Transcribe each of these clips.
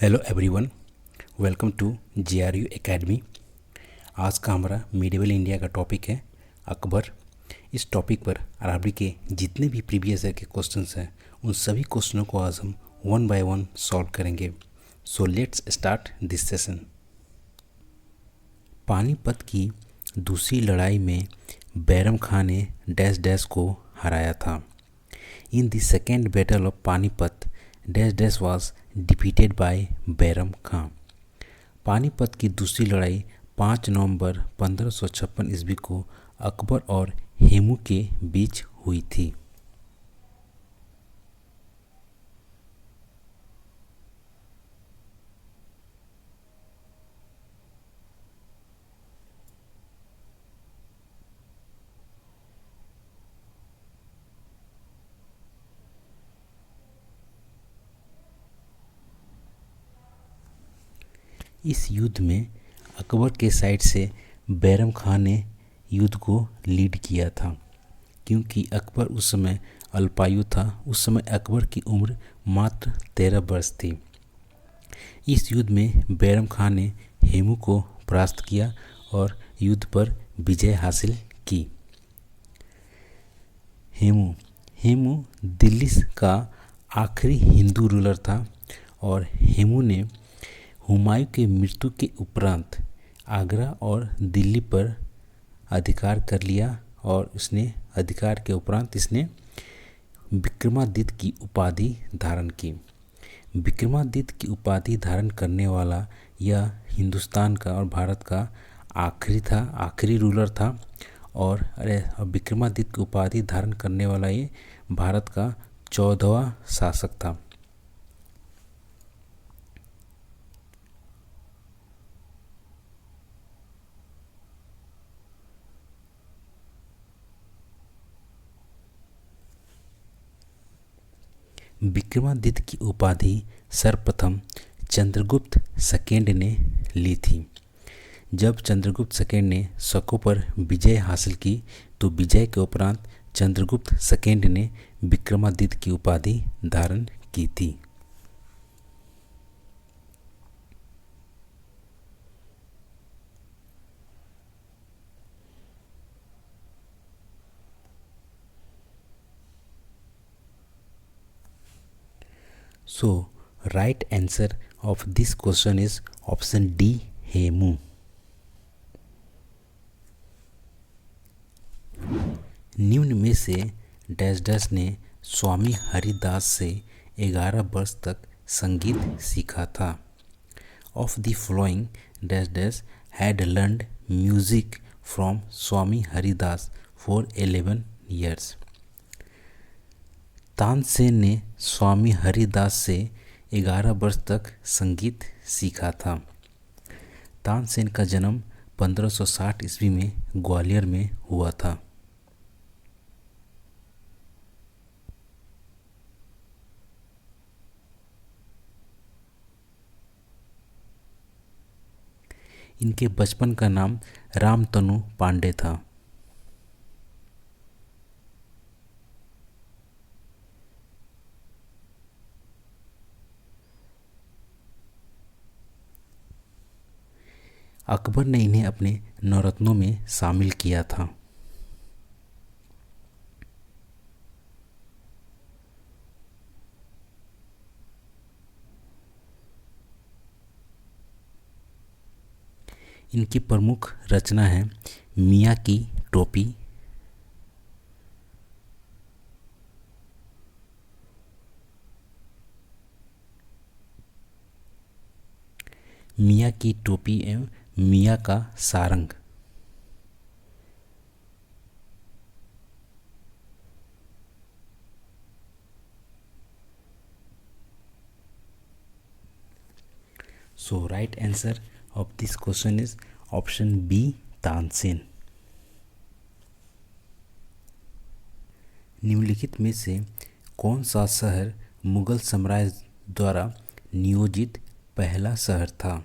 Hello everyone, welcome to JRU academy. आज का हमारा मिडिवल इंडिया का टॉपिक है अकबर। इस टॉपिक पर अरबी के जितने भी प्रीवियस ईयर के क्वेश्चंस हैं उन सभी क्वेश्चनों को आज हम वन बाय वन सॉल्व करेंगे। So let's start this session. Panipat की दूसरी लड़ाई में बैरम खान ने डैश डैश को हराया था। In the second battle of Panipat dash dash was defeated by Bairam Khan. Panipat की दूसरी लड़ाई 5 नवंबर 1556 ईस्वी को अकबर और हेमू के बीच हुई थी। इस युद्ध में अकबर के साइड से बैरम खान ने युद्ध को लीड किया था। क्योंकि अकबर उस समय अल्पायु था, उस समय अकबर की उम्र मात्र 13 वर्ष थी। इस युद्ध में बैरम खान ने हेमू को परास्त किया और युद्ध पर विजय हासिल की। हेमू दिल्ली का आखिरी हिंदू रूलर था और हेमू ने हुमायूं के मृत्यु के उपरांत आगरा और दिल्ली पर अधिकार कर लिया और इसने अधिकार के उपरांत इसने विक्रमादित्य की उपाधि धारण की। विक्रमादित्य की उपाधि धारण करने वाला यह हिंदुस्तान का और भारत का आखिरी रूलर था। और विक्रमादित्य की उपाधि धारण करने वाला ये भारत का 14वां शासक था। विक्रमादित्य की उपाधि सर्वप्रथम चंद्रगुप्त सेकेंड ने ली थी। जब चंद्रगुप्त सेकेंड ने शकों पर विजय हासिल की तो विजय के उपरांत चंद्रगुप्त सेकेंड ने विक्रमादित्य की उपाधि धारण की थी। So, right answer of this question is option D, Hemu. निम्न में से डैश डैश ने स्वामी हरिदास से 11 वर्ष तक संगीत सीखा था। Of the following dash dash had learned music from Swami Haridas for 11 years। Tansen ने स्वामी हरिदास से 11 वर्ष तक संगीत सीखा था। तानसेन का जन्म 1560 ईस्वी में ग्वालियर में हुआ था। इनके बचपन का नाम रामतनु पांडे था। अकबर ने इन्हें अपने नवरत्नों में शामिल किया था। इनकी प्रमुख रचना है मियाँ की टोपी, मियाँ की टोपी एवं मियाँ का Sarang. So right answer of this question is option B, Tansen. निम्नलिखित में से कौन सा शहर मुगल साम्राज्य द्वारा नियोजित पहला शहर था?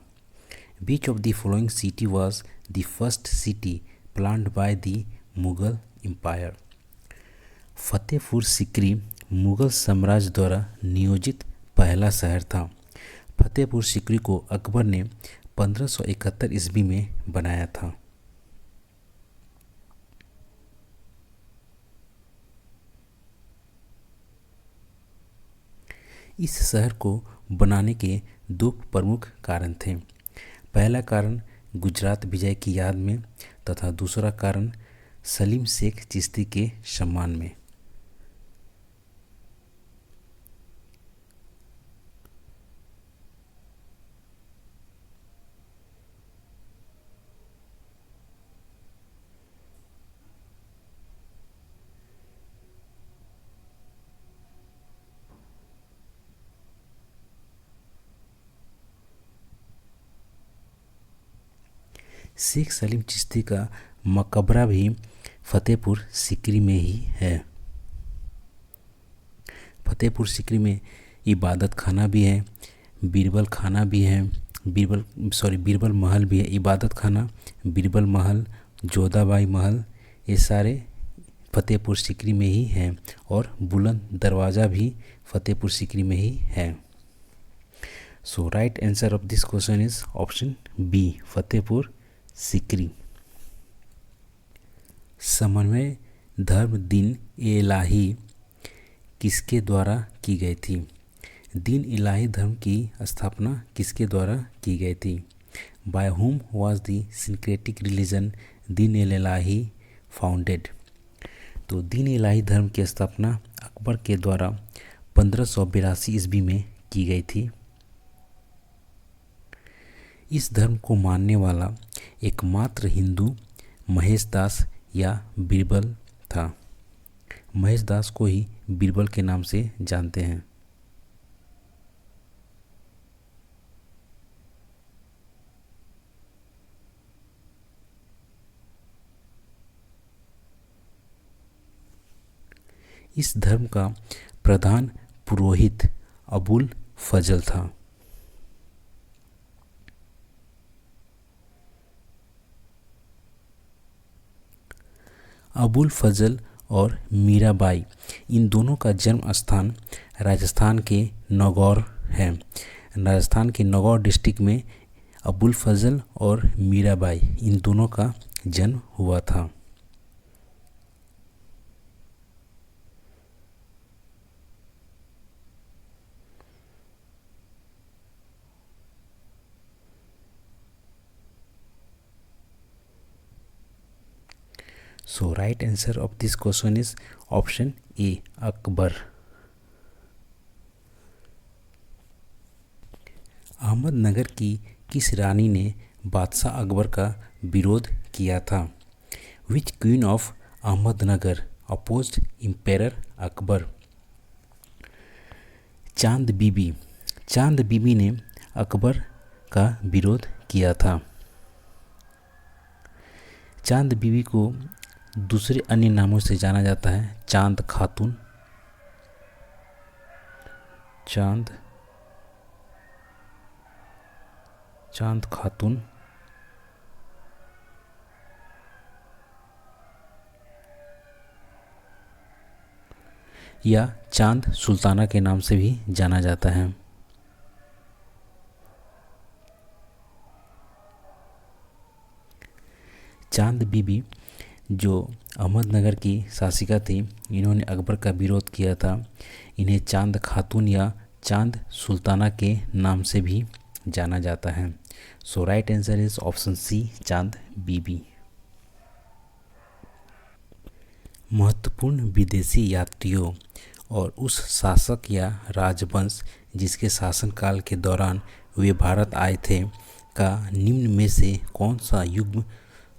Which of the following city was the first city planned by the Mughal Empire? Fatehpur Sikri Mughal साम्राज्य द्वारा नियोजित पहला शहर था। फतेहपुर सीकरी को अकबर ने 1571 ईस्वी में बनाया था। इस शहर को बनाने के दो प्रमुख कारण थे। पहला कारण गुजरात विजय की याद में तथा दूसरा कारण सलीम शेख चिश्ती के सम्मान में। शेख सलीम चिश्ती का मकबरा भी फतेहपुर सीकरी में ही है। फतेहपुर सीकरी में इबादत खाना भी है, बीरबल खाना भी है, बीरबल महल भी है। इबादत खाना, बीरबल महल, जोधाबाई महल, ये सारे फतेहपुर सीकरी में ही हैं और बुलंद दरवाज़ा भी फतेहपुर सीकरी में ही है। So right answer of this question is option B, Fatehpur Sikri. समन्वय धर्म दिन इलाही किसके द्वारा की गई थी? दीन इलाही धर्म की स्थापना किसके द्वारा की गई थी? By whom was the syncretic religion Deen Ilahi founded? तो दीन इलाही धर्म की स्थापना अकबर के द्वारा 1582 ईस्वी में की गई थी। इस धर्म को मानने वाला एकमात्र हिंदू महेश दास या बीरबल था। महेश दास को ही बीरबल के नाम से जानते हैं। इस धर्म का प्रधान पुरोहित अबुल फजल था। अबुल फजल और मीराबाई, इन दोनों का जन्म स्थान राजस्थान के नागौर है। राजस्थान के नागौर डिस्ट्रिक्ट में अबुल फजल और मीराबाई, इन दोनों का जन्म हुआ था। So right answer of this question is option A, Akbar. Ahmednagar की किस रानी ने बादशाह अकबर का विरोध किया था? Which queen of Ahmednagar opposed Emperor Akbar? चांद बीबी। चांद बीबी ने अकबर का विरोध किया था। चांद बीबी को दूसरे अन्य नामों से जाना जाता है चांद खातून, चांद खातून या चांद सुल्ताना के नाम से भी जाना जाता है। चांद बीबी जो अहमदनगर की शासिका थी, इन्होंने अकबर का विरोध किया था। इन्हें चांद खातून या चांद सुल्ताना के नाम से भी जाना जाता है। So right answer is option C, Chand Bibi. महत्वपूर्ण विदेशी यात्रियों और उस शासक या राजवंश जिसके शासनकाल के दौरान वे भारत आए थे का निम्न में से कौन सा युग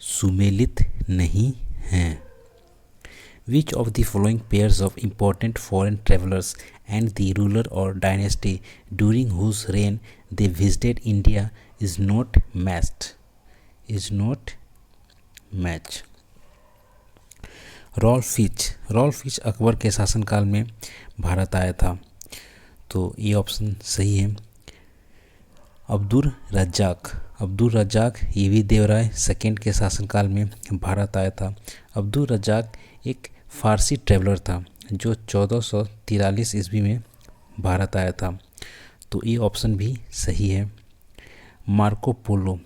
सुमेलित नहीं हैं? Which of the following pairs of important foreign travelers and the ruler or dynasty during whose reign they visited India is not matched? Ralph Fitch Akbar के शासनकाल में भारत आया था, तो ये ऑप्शन सही है। अब्दुल रज्जाक ये भी देवराय सेकेंड के शासनकाल में भारत आया था। अब्दुल रज्जाक एक फारसी ट्रेवलर था जो 1443 ईस्वी में भारत आया था। तो ये ऑप्शन भी सही है। मार्को पोलो,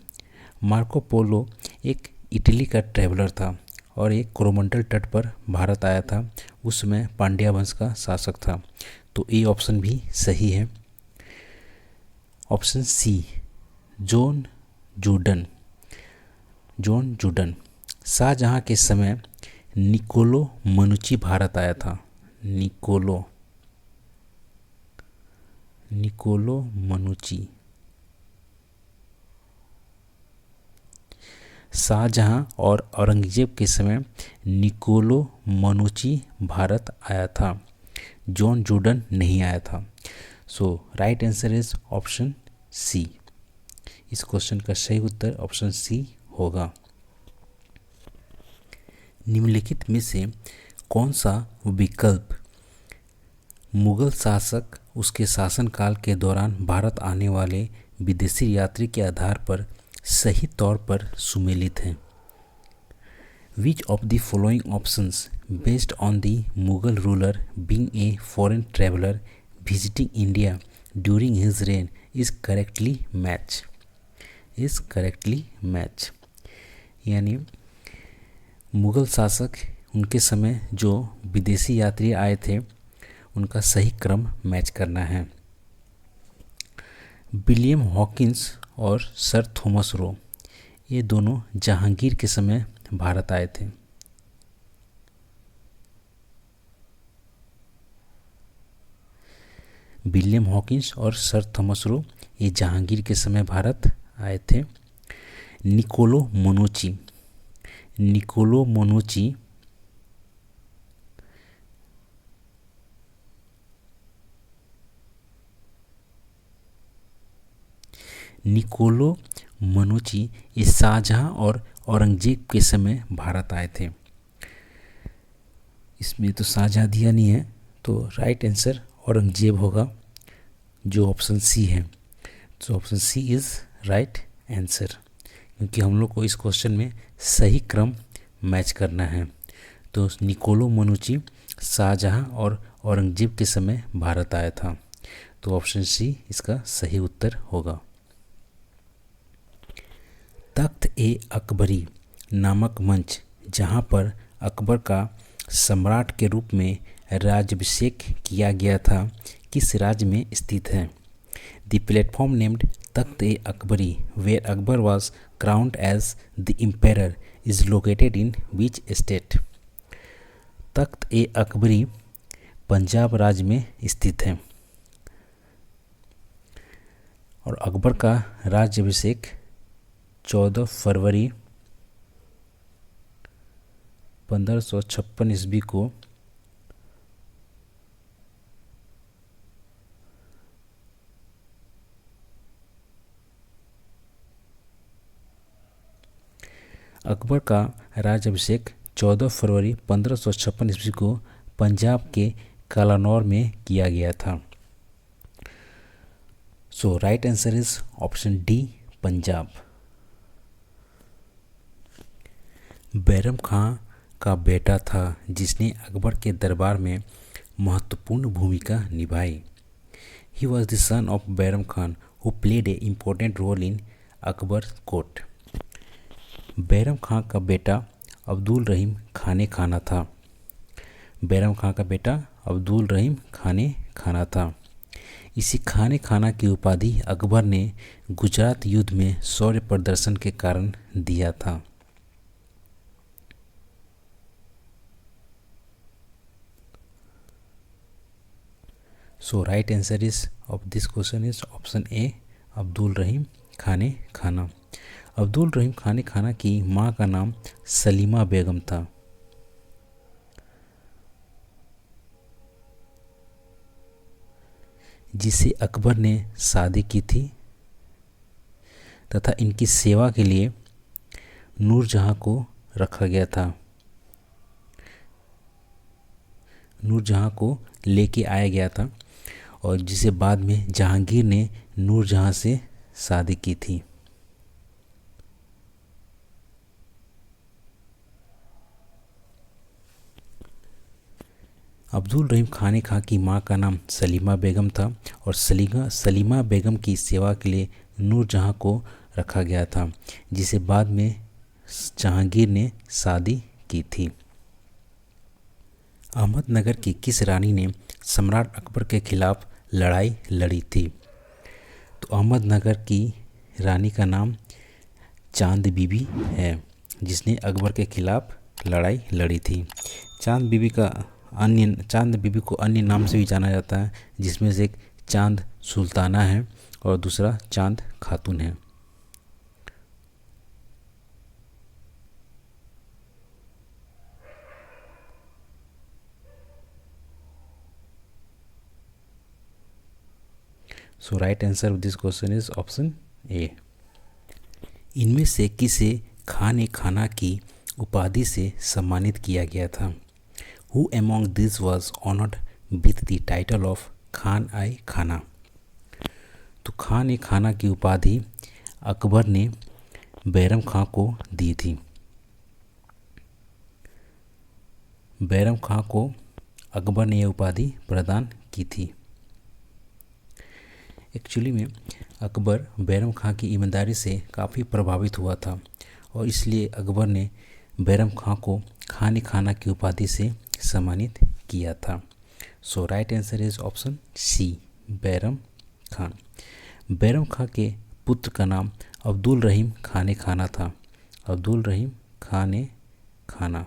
मार्को पोलो एक इटली का ट्रैवलर था और एक कोरोमंडल तट पर भारत आया था। उस समय पांड्या वंश का शासक था, तो ये ऑप्शन भी सही है। Option C, John Jourdain, John Jourdain. Shahjahan के समय निकोलो मनुची भारत आया था। निकोलो मनुची। शाहजहां और औरंगजेब के समय निकोलो मनुची भारत आया था, जॉन जूडन नहीं आया था। So right answer is option C. इस क्वेश्चन का सही उत्तर ऑप्शन सी होगा। निम्नलिखित में से कौन सा विकल्प मुगल शासक उसके शासनकाल के दौरान भारत आने वाले विदेशी यात्री के आधार पर सही तौर पर सुमेलित है? Which of the following options based on the Mughal ruler being a foreign traveler visiting India during his reign is correctly match? Is correctly match। यानी मुग़ल शासक उनके समय जो विदेशी यात्री आए थे उनका सही क्रम मैच करना है। विलियम हॉकिंस और सर थॉमस रो, ये दोनों जहांगीर के समय भारत आए थे। विलियम हॉकिंस और सर थॉमस रो ये जहांगीर के समय भारत आए थे। निकोलो मनुची, निकोलो मनुची निकोलो मनुची ये शाहजहां और औरंगजेब के समय भारत आए थे। इसमें तो शाहजहां दिया नहीं है, तो राइट आंसर औरंगजेब होगा, जो ऑप्शन सी है। तो option C is right answer, क्योंकि हम लोग को इस क्वेश्चन में सही क्रम मैच करना है। तो निकोलो मनुची शाहजहां और औरंगजेब के समय भारत आया था, तो ऑप्शन सी इसका सही उत्तर होगा। तख्त ए अकबरी नामक मंच जहां पर अकबर का सम्राट के रूप में राज्याभिषेक किया गया था, किस राज्य में स्थित है? The platform named Takht e Akbari where Akbar was crowned as the emperor is located in which state? Takht e Akbari Punjab राज्य में स्थित है और अकबर का राज्याभिषेक 14 फरवरी 1556 ईस्वी को अकबर का राज्याभिषेक 14 फरवरी 1556 ईस्वी को पंजाब के कालानौर में किया गया था। So right answer is option D, Punjab. Bairam Khan का बेटा था जिसने अकबर के दरबार में महत्वपूर्ण भूमिका निभाई। He was the son of Bairam Khan who played a important role in Akbar court. Bairam Khan का बेटा अब्दुल रहीम खाने खाना था। बैरम खां का बेटा अब्दुल रहीम खाने खाना था। इसी खाने खाना की उपाधि अकबर ने गुजरात युद्ध में शौर्य प्रदर्शन के कारण दिया था। So right answer is of this question is option A, Abdul Rahim Khane Khana. Abdul Rahim Khane खाना की माँ का नाम सलीमा बेगम था। जिसे अकबर ने शादी की थी तथा इनकी सेवा के लिए नूरजहां को रखा गया था। नूरजहां को लेके आया गया था और जिसे बाद में जहांगीर ने नूरजहां से शादी की थी। अब्दुल रहीम खान खां की मां का नाम सलीमा बेगम था और सलीमा बेगम की सेवा के लिए नूरजहां को रखा गया था, जिसे बाद में जहांगीर ने शादी की थी। अहमदनगर की किस रानी ने सम्राट अकबर के खिलाफ लड़ाई लड़ी थी? तो अहमदनगर की रानी का नाम चांद बीबी है, जिसने अकबर के खिलाफ लड़ाई लड़ी थी। चांद बीबी को अन्य नाम से भी जाना जाता है, जिसमें से एक चांद सुल्ताना है और दूसरा चांद खातून है। So right answer of this question is option A. इनमें से किसे खान खाना की उपाधि से सम्मानित किया गया था? Who among these was honored with the title of खान-खाना? तो खान-खाना की उपाधि अकबर ने बैरम खां को दी थी। बैरम खां को अकबर ने यह उपाधि प्रदान की थी। एक्चुअली में अकबर बैरम खां की ईमानदारी से काफ़ी प्रभावित हुआ था और इसलिए अकबर ने बैरम खां को खान-खाना की उपाधि से सम्मानित किया था। So right answer is option C, Bairam Khan. Bairam Khan के पुत्र का नाम अब्दुल रहीम खान-खाना था। अब्दुल रहीम खान-खाना।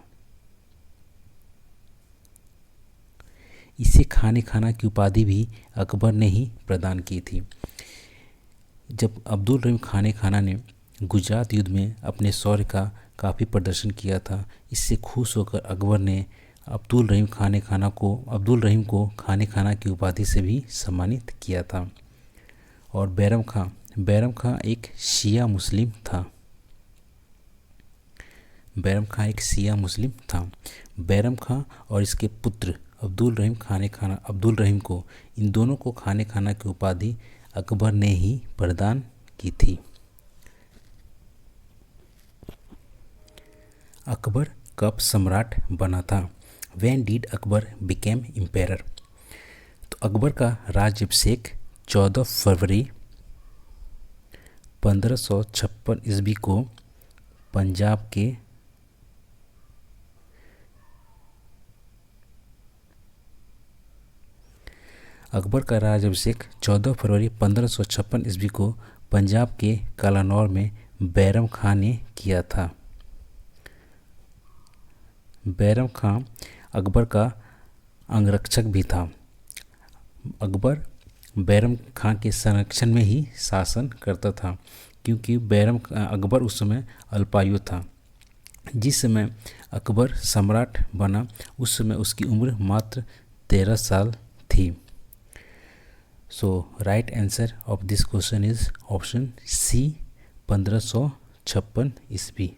इसे खान-खाना की उपाधि भी अकबर ने ही प्रदान की थी। जब अब्दुल रहीम खान-खाना ने गुजरात युद्ध में अपने शौर्य का काफ़ी प्रदर्शन किया था, इससे खुश होकर अकबर ने अब्दुल रहीम को खान-खाना की उपाधि से भी सम्मानित किया था। और बैरम खां एक शिया मुस्लिम था। बैरम खां एक शिया मुस्लिम था। बैरम खां और इसके पुत्र अब्दुल रहीम को, इन दोनों को खान-खाना की उपाधि अकबर ने ही प्रदान की थी। अकबर कब सम्राट बना था? When did Akbar became emperor? तो अकबर का राज्याभिषेक 14 फरवरी 1556 ईस्वी को पंजाब के अकबर का राज्याभिषेक 14 फरवरी 1556 ईस्वी को पंजाब के कलानौर में बैरम खां ने किया था। बैरम खां अकबर का अंगरक्षक भी था। अकबर बैरम खां के संरक्षण में ही शासन करता था, क्योंकि अकबर उस समय अल्पायु था। जिस समय अकबर सम्राट बना उस समय उसकी उम्र मात्र 13 साल थी। So right answer of this question is option C, 1556 ईस्वी।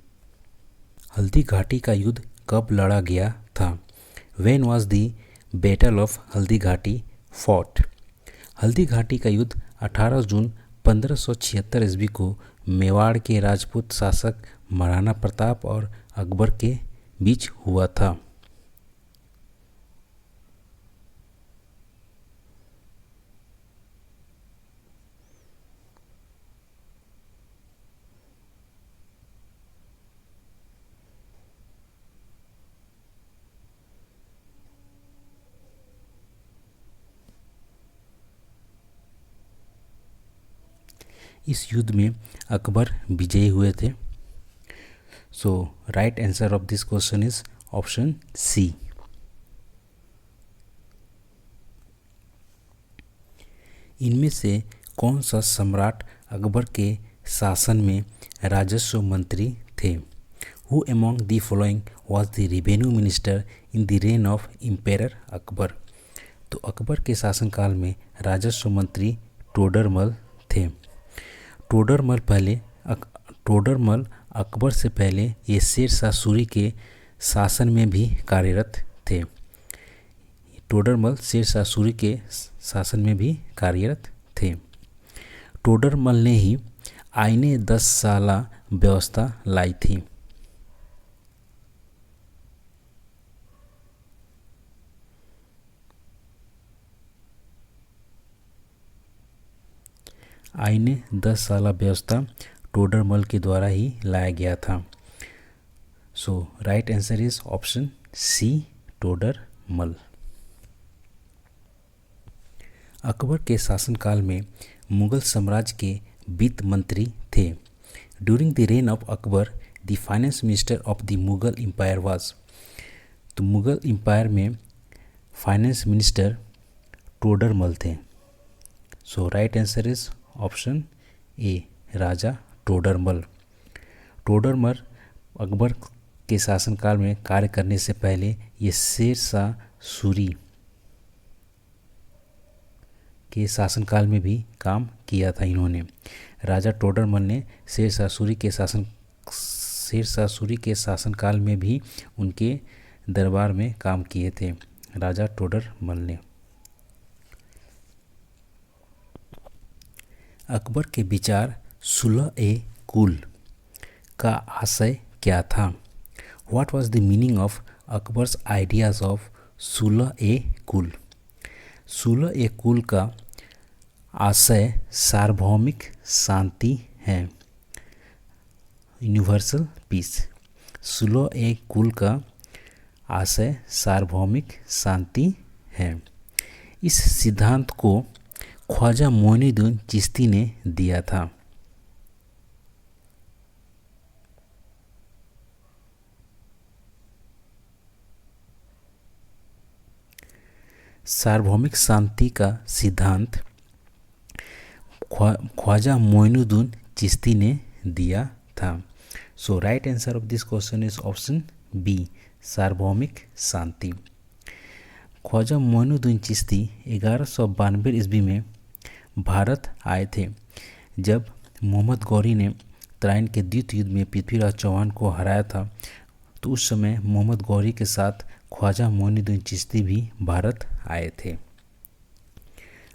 हल्दी घाटी का युद्ध कब लड़ा गया था? When was the Battle of Haldi Ghati fought? Haldi Ghati का युद्ध 18 जून 1576 ईस्वी को मेवाड़ के राजपूत शासक महाराणा प्रताप और अकबर के बीच हुआ था। इस युद्ध में अकबर विजयी हुए थे। So right answer of this question is option C. इनमें से कौन सा सम्राट अकबर के शासन में राजस्व मंत्री थे? Who among the following was the revenue minister in the reign of Emperor Akbar? तो अकबर के शासनकाल में राजस्व मंत्री टोडरमल थे। टोडरमल अकबर से पहले ये शेर शाह सूरी के शासन में भी कार्यरत थे। टोडरमल शेर शाह सूरी के शासन में भी कार्यरत थे। टोडरमल ने ही आईने 10 साला व्यवस्था लाई थी। आईने 10 साला व्यवस्था टोडरमल के द्वारा ही लाया गया था। So right answer is option C, Todarmal. Akbar के शासनकाल में मुगल साम्राज्य के वित्त मंत्री थे। During the reign of Akbar the finance minister of the Mughal empire was. तो मुगल एम्पायर में फाइनेंस मिनिस्टर टोडरमल थे। So right answer is option A, Raja Todarmal. Todarmal Akbar के शासनकाल में कार्य करने से पहले ये शेर शाह सूरी के शासनकाल में भी काम किया था इन्होंने। राजा टोडरमल ने शेर शाह सूरी के शासनकाल में भी उनके दरबार में काम किए थे राजा टोडरमल ने। अकबर के विचार सुलह-ए-कुल का आशय क्या था? What was the meaning of Akbar's ideas of Sulh-e-Kul? Sulh-e-Kul का आशय सार्वभौमिक शांति है, यूनिवर्सल पीस। सुलह-ए-कुल का आशय सार्वभौमिक शांति है। इस सिद्धांत को ख्वाजा मोइनुद्दीन चिश्ती ने दिया था। सार्वभौमिक शांति का सिद्धांत ख्वाजा मोइनुद्दीन चिश्ती ने दिया था। So right answer of this question is option B, सार्वभौमिक शांति। ख्वाजा मोइनुद्दीन चिश्ती 1192 ईस्वी में भारत आए थे। जब मोहम्मद गौरी ने तराइन के द्वितीय युद्ध में पृथ्वीराज चौहान को हराया था, तो उस समय मोहम्मद गौरी के साथ ख्वाजा मोइनुद्दीन चिश्ती भी भारत आए थे।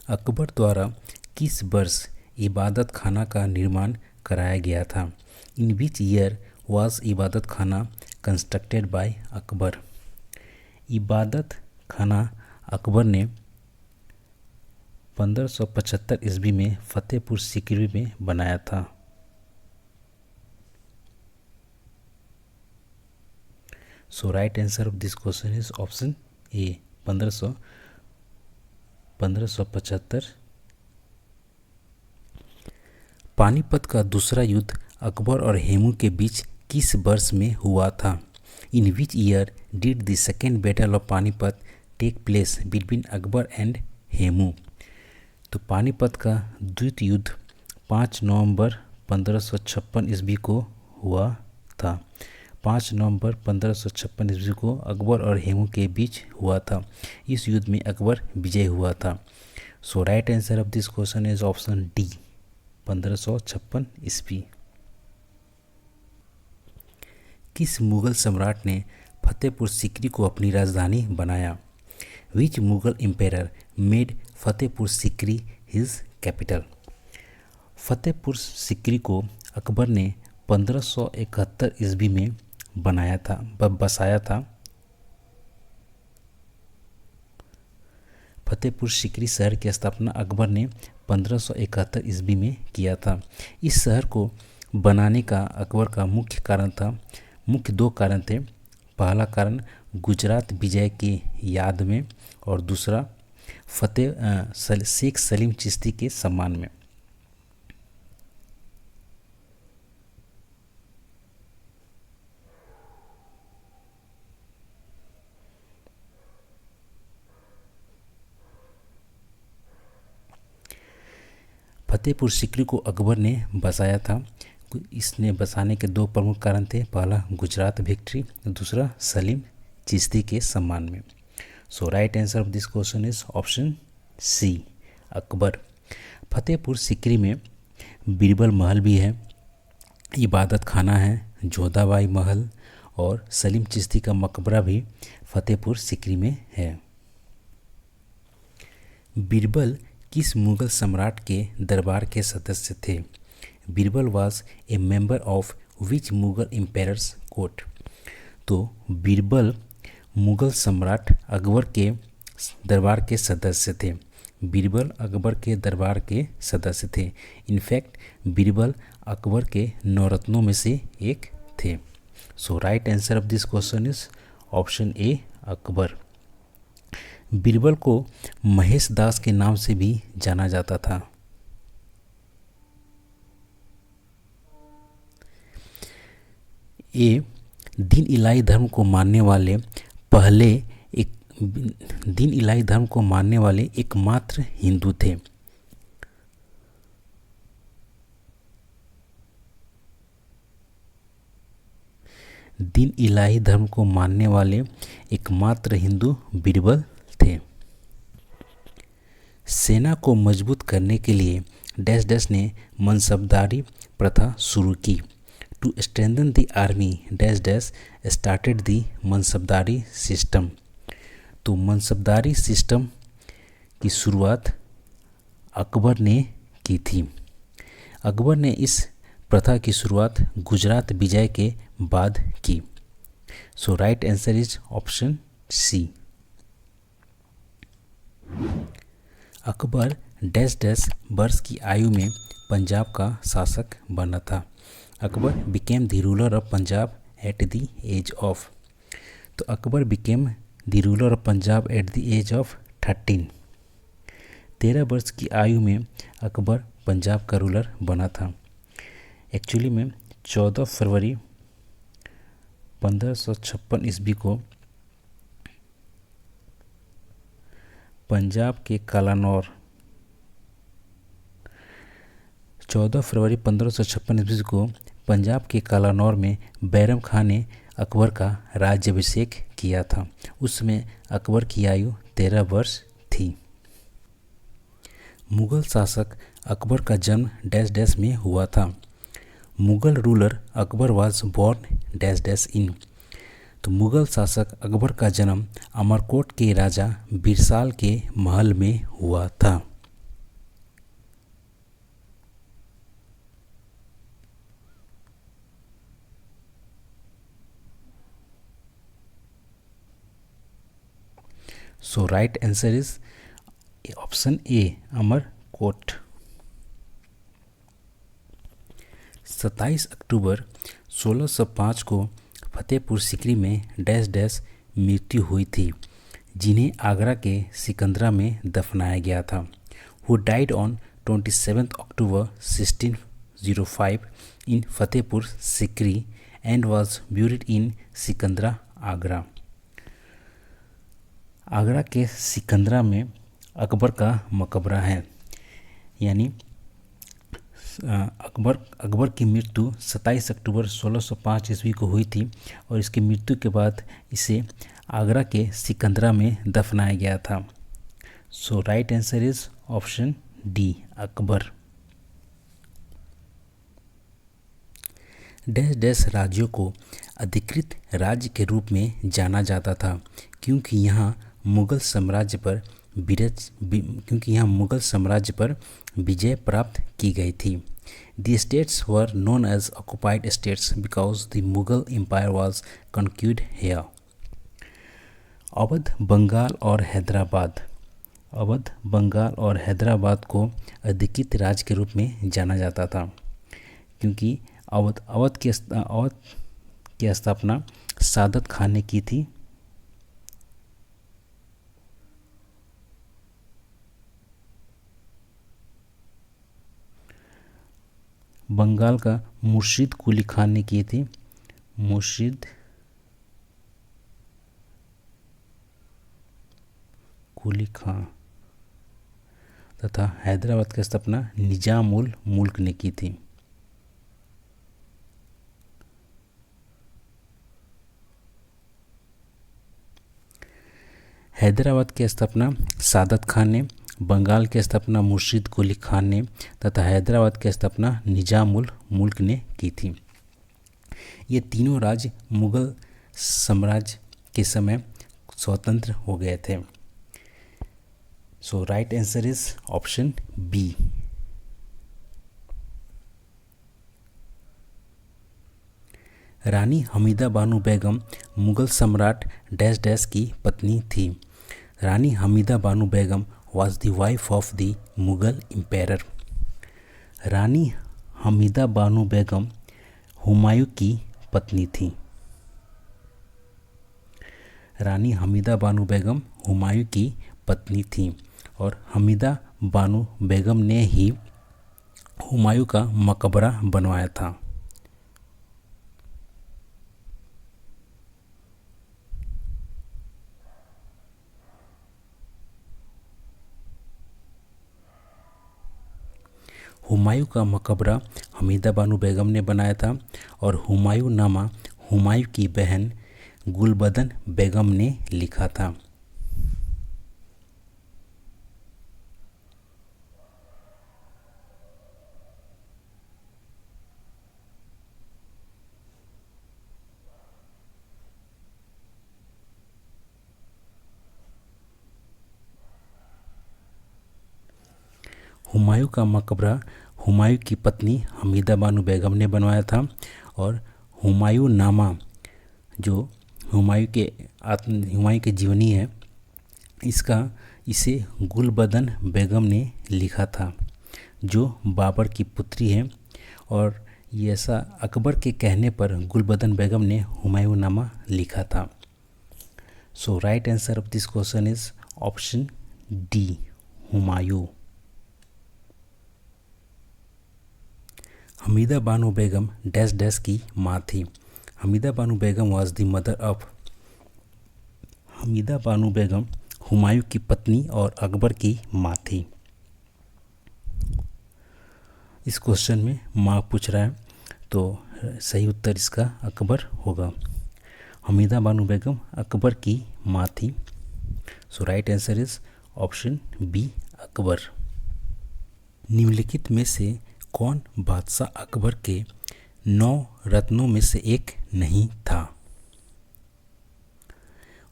अकबर द्वारा किस वर्ष इबादत खाना का निर्माण कराया गया था? इन विच ईयर वाज इबादत खाना कंस्ट्रक्टेड बाय अकबर? इबादत खाना अकबर ने 1575 ईस्वी में फतेहपुर सीकरी में बनाया था। So right answer of this question is option A, 1575। Panipat का दूसरा युद्ध अकबर और हेमू के बीच किस वर्ष में हुआ था? In which year did the second battle of Panipat take place between Akbar and Hemu? तो पानीपत का द्वितीय युद्ध 5 नवंबर 1556 ईस्वी को हुआ था। 5 नवंबर 1556 ईस्वी को अकबर और हेमू के बीच हुआ था। इस युद्ध में अकबर विजय हुआ था। So right answer of this question is option D, 1556 ईस्वी। किस मुगल सम्राट ने फतेहपुर सीकरी को अपनी राजधानी बनाया? Which Mughal empire made Fatehpur Sikri his capital? Fatehpur Sikri को अकबर ने 1571 ईस्वी में बसाया था। फतेहपुर सीकरी शहर की स्थापना अकबर ने 1571 ईस्वी में किया था। इस शहर को बनाने का अकबर का मुख्य 2 कारण थे। पहला कारण गुजरात विजय की याद में और दूसरा शेख सलीम चिश्ती के सम्मान में। फतेहपुर सीकरी को अकबर ने बसाया था। इसने बसाने के 2 प्रमुख कारण थे। पहला गुजरात विक्ट्री, दूसरा सलीम चिश्ती के सम्मान में। So right answer of this question is option C, Akbar. Fatehpur Sikri में बीरबल महल भी है, इबादत खाना है, जोधाबाई महल और सलीम चिश्ती का मकबरा भी फतेहपुर सीकरी में है। बीरबल किस मुगल सम्राट के दरबार के सदस्य थे? Birbal was a member of which Mughal empires court? तो बीरबल मुगल सम्राट अकबर के दरबार के सदस्य थे। बीरबल अकबर के दरबार के सदस्य थे। इनफैक्ट बीरबल अकबर के नौरत्नों में से एक थे। So right answer of this question is option A Akbar. Birbal को महेश दास के नाम से भी जाना जाता था। ये दीन इलाही धर्म को मानने वाले एकमात्र हिंदू थे। दीन इलाही धर्म को मानने वाले एकमात्र हिंदू बीरबल थे। सेना को मजबूत करने के लिए डैश डैश ने मनसबदारी प्रथा शुरू की। To strengthen the army dash dash started the mansabdari system. तो मनसबदारी सिस्टम की शुरुआत अकबर ने की थी। अकबर ने इस प्रथा की शुरुआत गुजरात विजय के बाद की। So right answer is option C. Akbar dash dash वर्ष की आयु में पंजाब का शासक बना था। Akbar became the ruler of Punjab at the age of. तो Akbar became the ruler of Punjab at the age of 13। 13 वर्ष की आयु में अकबर पंजाब का रूलर बना था। एक्चुअली में 14 फरवरी 1556 ईस्वी को पंजाब के कालानौर 14 फरवरी 1556 ईस्वी को पंजाब के कालानौर में बैरम खान ने अकबर का राज्याभिषेक किया था। उस समय अकबर की आयु 13 वर्ष थी। मुगल शासक अकबर का जन्म डैश डैश में हुआ था। Mughal ruler Akbar was born dash dash in. तो मुगल शासक अकबर का जन्म अमरकोट के राजा बिरसाल के महल में हुआ था। So right answer is option A Amarkot. 27 अक्टूबर 1605 को फतेहपुर सीकरी में डैश डैश मृत्यु हुई थी, जिन्हें आगरा के सिकंदरा में दफनाया गया था। Who died on 27 October 1605 in Fatehpur Sikri and was buried in Sikandra Agra. Agra के सिकंदरा में अकबर का मकबरा है। यानी अकबर की मृत्यु 27 अक्टूबर 1605 ईस्वी को हुई थी और इसकी मृत्यु के बाद इसे आगरा के सिकंदरा में दफनाया गया था। So right answer is option D Akbar. Dash dash राज्यों को अधिकृत राज्य के रूप में जाना जाता था क्योंकि यहाँ मुगल साम्राज्य पर विजय प्राप्त की गई थी। The states were known as occupied states because the Mughal Empire was conquered here. Awadh, Bengal और हैदराबाद को अधिकृत राज्य के रूप में जाना जाता था क्योंकि अवध की स्थापना सादत खान ने की थी। बंगाल का मुर्शिद कुली खान ने की थी। मुर्शिद कुली खान तथा हैदराबाद की स्थापना निजाम उल मुल्क ने की थी। हैदराबाद की स्थापना सादत खान ने, बंगाल की स्थापना मुर्शिद कुली खान ने तथा हैदराबाद की स्थापना निजाम उल मुल्क ने की थी। ये तीनों राज्य मुगल साम्राज्य के समय स्वतंत्र हो गए थे। So right answer is option B. Rani Hamida Banu Begum Mughal सम्राट डैश डैश की पत्नी थी। रानी हमीदा बानो बेगम was the wife of the Mughal emperor? रानी हमीदा बानो बेगम हुमायूं की पत्नी थी। रानी हमीदा बानो बेगम हुमायूं की पत्नी थी और हमीदा बानो बेगम ने ही हुमायूं का मकबरा बनवाया था। हुमायूं का मकबरा हमीदा बानो बेगम ने बनाया था और हुमायूं नामा हुमायूं की बहन गुलबदन बेगम ने लिखा था। हुमायूं का मकबरा हुमायूं की पत्नी हमीदा बानो बेगम ने बनवाया था और हुमायूं नामा जो हुमायूं के जीवनी है इसे गुलबदन बेगम ने लिखा था जो बाबर की पुत्री है और ये ऐसा अकबर के कहने पर गुलबदन बेगम ने हुमायूं नामा लिखा था। So right answer of this question is option D Humayun. Hamida Banu Begum dash dash की माँ थी। Hamida Banu Begum was the mother of. Hamida Banu Begum Humayun की पत्नी और अकबर की माँ थी। इस क्वेश्चन में माँ पूछ रहा है तो सही उत्तर इसका अकबर होगा। हमीदा बानो बेगम अकबर की माँ थी। So right answer is option B Akbar. निम्नलिखित में से कौन बादशाह अकबर के 9 रत्नों में से एक नहीं था?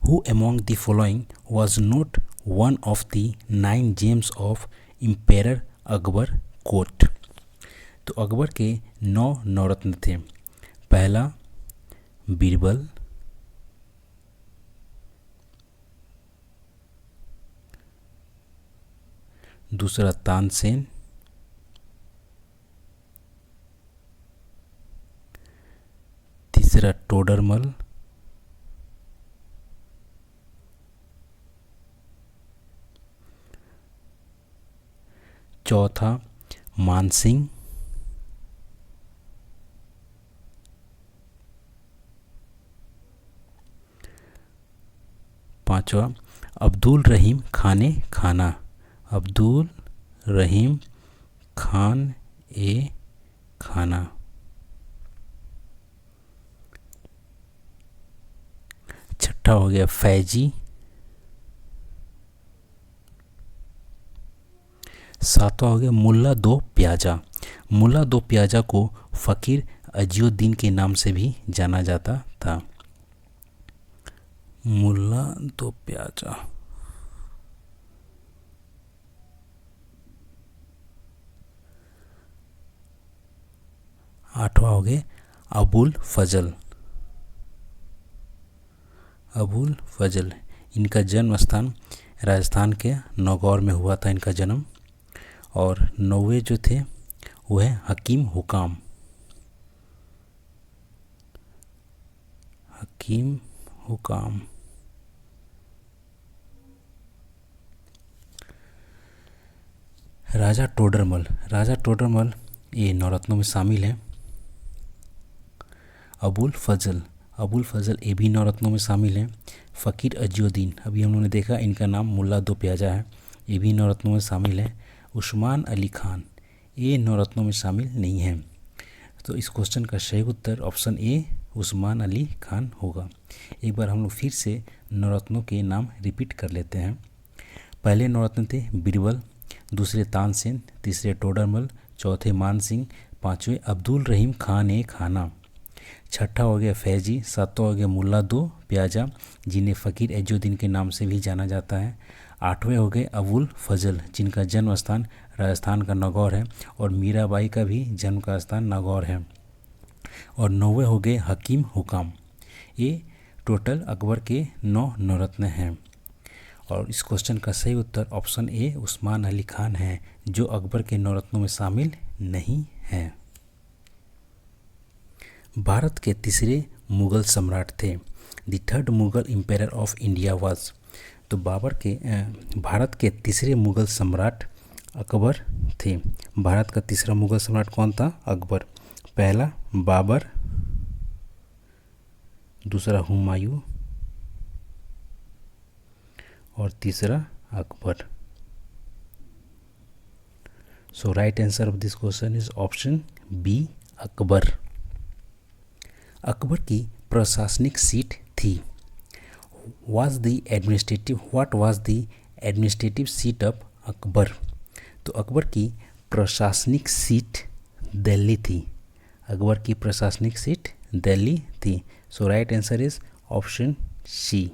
Who among the following was not one of the 9 gems of Emperor Akbar court? तो अकबर के 9 नवरत्न थे। पहला बीरबल, दूसरा तानसेन, तीसरा टोडरमल, चौथा मानसिंह, पांचवा अब्दुल रहीम खाने खाना। अब्दुल रहीम खान ए खाना। छठा हो गया फैजी। सातवां हो गया मुल्ला दो प्याजा। मुल्ला दो प्याजा को फ़कीर अजीउद्दीन के नाम से भी जाना जाता था। मुल्ला दो प्याजा। आठवां हो गया अबुल फजल। अबुल फजल इनका जन्म स्थान राजस्थान के नागौर में हुआ था इनका जन्म। और 9वें जो थे वो है हकीम हुकाम। हकीम हुकाम। राजा टोडरमल। राजा टोडरमल ये नवरत्नों में शामिल है। अबुल फजल। अबुल फजल ये भी नवरत्नों में शामिल है। फ़कीर अजीउद्दीन अभी हम लोगों ने देखा इनका नाम मुल्ला दो प्याजा है, ये भी नवरत्नों में शामिल है। उस्मान अली खान ये नवरत्नों में शामिल नहीं है। तो इस क्वेश्चन का सही उत्तर ऑप्शन ए उस्मान अली खान होगा। एक बार हम लोग फिर से नवरत्नों के नाम रिपीट कर लेते हैं। पहले नवरत्न थे बीरबल, दूसरे तानसेन, तीसरे टोडरमल, चौथे मानसिंह, पांचवें अब्दुल रहीम खान ए खाना, छठा हो गया फैजी, सातवां हो गया मुल्ला दो प्याजा जिन्हें फ़कीर अजीउद्दीन के नाम से भी जाना जाता है, आठवें हो गए अबुल फजल जिनका जन्म स्थान राजस्थान का नागौर है और मीराबाई का भी जन्म का स्थान नागौर है, और नौवें हो गए हकीम हुकाम। ये टोटल अकबर के 9 नवरत्न हैं। और इस क्वेश्चन का सही उत्तर ऑप्शन ए उस्मान अली खान है, जो अकबर के नौरत्नों में शामिल नहीं है। भारत के तीसरे मुगल सम्राट थे। The third Mughal empire of India was. तो भारत के तीसरे मुगल सम्राट अकबर थे। भारत का तीसरा मुगल सम्राट कौन था? अकबर। पहला बाबर, दूसरा हुमायूं और तीसरा Akbar. So right answer of this question is option B, Akbar. Akbar की प्रशासनिक सीट थी। What was the administrative seat of Akbar. तो अकबर की प्रशासनिक सीट दिल्ली थी। अकबर की प्रशासनिक सीट दिल्ली थी। So right answer is option C.